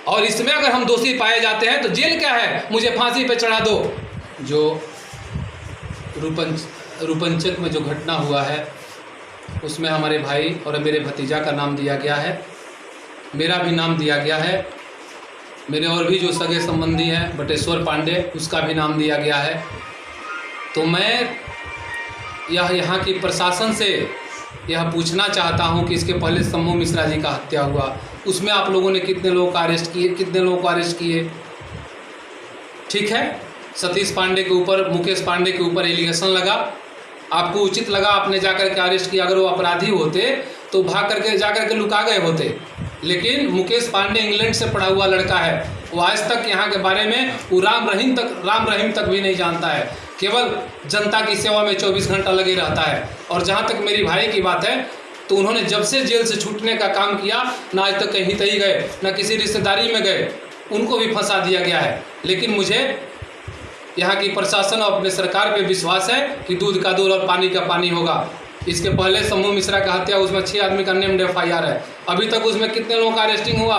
और इसमें अगर हम दोषी पाए जाते हैं तो जेल क्या है, मुझे फांसी पे चढ़ा दो। जो रूपंचक में जो घटना हुआ है उसमें हमारे भाई और मेरे भतीजा का नाम दिया गया है, मेरा भी नाम दिया गया है, मेरे और भी जो सगे संबंधी हैं बटेश्वर पांडे उसका भी नाम दिया गया है। तो मैं यहाँ की प्रशासन से यह पूछना चाहता हूँ कि इसके पहले शंभू मिश्रा जी का हत्या हुआ, उसमें आप लोगों ने कितने लोगों को अरेस्ट किए, कितने लोगों को अरेस्ट किए? ठीक है, सतीश पांडे के ऊपर, मुकेश पांडे के ऊपर एलिगेशन लगा, आपको उचित लगा, आपने जाकर के अरेस्ट किया। अगर वो अपराधी होते तो भाग करके जाकर के लुका गए होते। लेकिन मुकेश पांडे इंग्लैंड से पढ़ा हुआ लड़का है, वो आज तक यहाँ के बारे में वो राम रहीम तक भी नहीं जानता है, केवल जनता की सेवा में 24 घंटा लगे रहता है। और जहाँ तक मेरी भाई की बात है तो उन्होंने जब से जेल से छूटने का काम किया ना आज तक कहीं तहीं गए, ना किसी रिश्तेदारी में गए, उनको भी फंसा दिया गया है। लेकिन मुझे यहाँ की प्रशासन और अपने सरकार पे विश्वास है कि दूध का दूध और पानी का पानी होगा। इसके पहले शंभू मिश्रा का हत्या, उसमें 6 आदमी का नेम्ड FIR है, अभी तक उसमें कितने लोगों का अरेस्टिंग हुआ?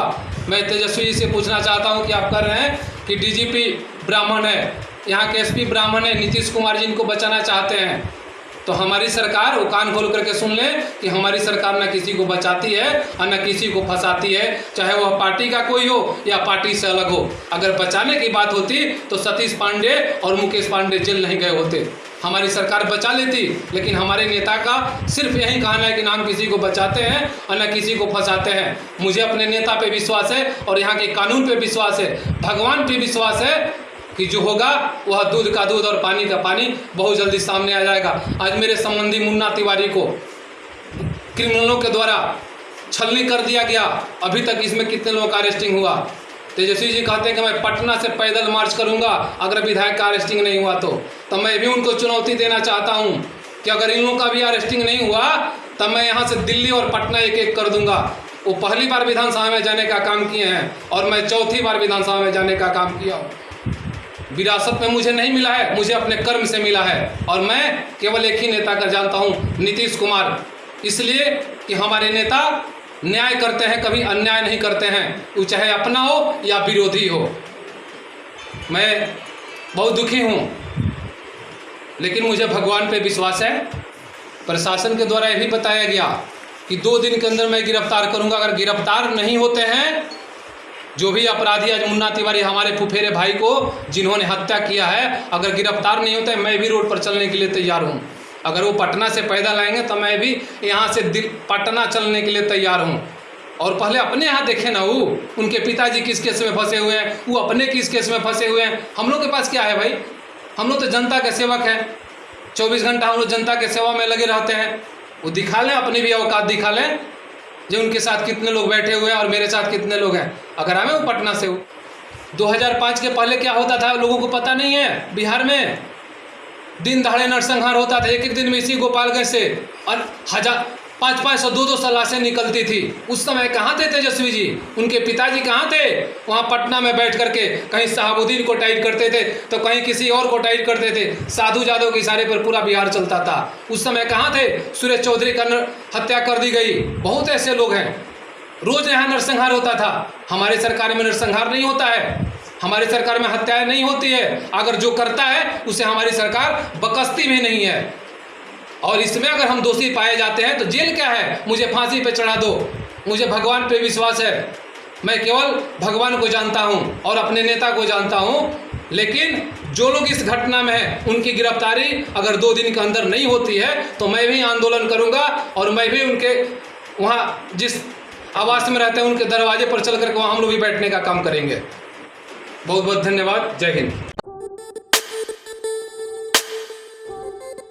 मैं तेजस्वी जी से पूछना चाहता हूँ कि आप कर रहे हैं कि DGP ब्राह्मण है, यहाँ के SP ब्राह्मण है, नीतीश कुमार जी इनको बचाना चाहते हैं, तो हमारी सरकार वो कान खोल करके सुन ले कि हमारी सरकार न किसी को बचाती है और न किसी को फंसाती है, चाहे वह पार्टी का कोई हो या पार्टी से अलग हो। अगर बचाने की बात होती तो सतीश पांडे और मुकेश पांडे जेल नहीं गए होते, हमारी सरकार बचा लेती। लेकिन हमारे नेता का सिर्फ यही कहना है कि ना हम किसी को बचाते हैं और न किसी को फंसाते हैं। मुझे अपने नेता पे विश्वास है और यहाँ के कानून पे विश्वास है, भगवान पे विश्वास है कि जो होगा वह दूध का दूध और पानी का पानी बहुत जल्दी सामने आ जाएगा। आज मेरे संबंधी मुन्ना तिवारी को क्रिमिनलों के द्वारा छलनी कर दिया गया, अभी तक इसमें कितने लोगों का अरेस्टिंग हुआ? तेजस्वी जी कहते हैं कि मैं पटना से पैदल मार्च करूंगा अगर विधायक का अरेस्टिंग नहीं हुआ तो मैं भी उनको चुनौती देना चाहता हूं कि अगर इन लोगों का भी अरेस्टिंग नहीं हुआ तब मैं यहाँ से दिल्ली और पटना एक एक कर दूंगा। वो पहली बार विधानसभा में जाने का काम किए हैं और मैं चौथी बार विधानसभा में जाने का काम किया हूँ। विरासत में मुझे नहीं मिला है, मुझे अपने कर्म से मिला है और मैं केवल एक ही नेता का जानता हूँ, नीतीश कुमार। इसलिए कि हमारे नेता न्याय करते हैं, कभी अन्याय नहीं करते हैं, वो चाहे अपना हो या विरोधी हो। मैं बहुत दुखी हूँ लेकिन मुझे भगवान पे विश्वास है। प्रशासन के द्वारा यह भी बताया गया कि 2 दिन के अंदर मैं गिरफ्तार करूँगा। अगर गिरफ्तार नहीं होते हैं जो भी अपराधी, आज मुन्ना तिवारी हमारे फुफेरे भाई को जिन्होंने हत्या किया है, अगर गिरफ्तार नहीं होते मैं भी रोड पर चलने के लिए तैयार हूँ। अगर वो पटना से पैदल आएंगे तो मैं भी यहाँ से पटना चलने के लिए तैयार हूँ। और पहले अपने यहाँ देखें ना, वो उनके पिताजी किस केस में फंसे हुए हैं, वो अपने किस केस में फंसे हुए हैं। हम लोग के पास क्या है भाई? हम लोग तो जनता के सेवक हैं, 24 घंटा हम लोग जनता के सेवा में लगे रहते हैं। वो दिखा लें, अपनी भी औकात दिखा लें, जो उनके साथ कितने लोग बैठे हुए हैं और मेरे साथ कितने लोग हैं। अगर हमें वो पटना से हो 2005 के पहले क्या होता था लोगों को पता नहीं है। बिहार में दिन दहाड़े नरसंहार होता था, एक दिन में इसी गोपालगंज से और 500-500 200 लाशें निकलती थी। उस समय कहाँ थे तेजस्वी जी? उनके पिताजी कहाँ थे? वहाँ पटना में बैठ करके कहीं शहाबुद्दीन को टाइट करते थे तो कहीं किसी और को टाइट करते थे। साधु जादव के इशारे पर पूरा बिहार चलता था। उस समय कहाँ थे? सुरेश चौधरी का हत्या कर दी गई। बहुत ऐसे लोग हैं, रोज यहाँ नरसंहार होता था। हमारे सरकार में नरसंहार नहीं होता है, हमारी सरकार में हत्याएं नहीं होती है। अगर जो करता है उसे हमारी सरकार बकसती भी नहीं है। और इसमें अगर हम दोषी पाए जाते हैं तो जेल क्या है, मुझे फांसी पे चढ़ा दो। मुझे भगवान पे विश्वास है, मैं केवल भगवान को जानता हूं और अपने नेता को जानता हूं। लेकिन जो लोग इस घटना में हैं उनकी गिरफ्तारी अगर 2 दिन के अंदर नहीं होती है तो मैं भी आंदोलन करूंगा और मैं भी उनके वहाँ जिस आवास में रहते हैं उनके दरवाजे पर चल करके वहाँ हम लोग भी बैठने का काम करेंगे। बहुत बहुत धन्यवाद। जय हिंद।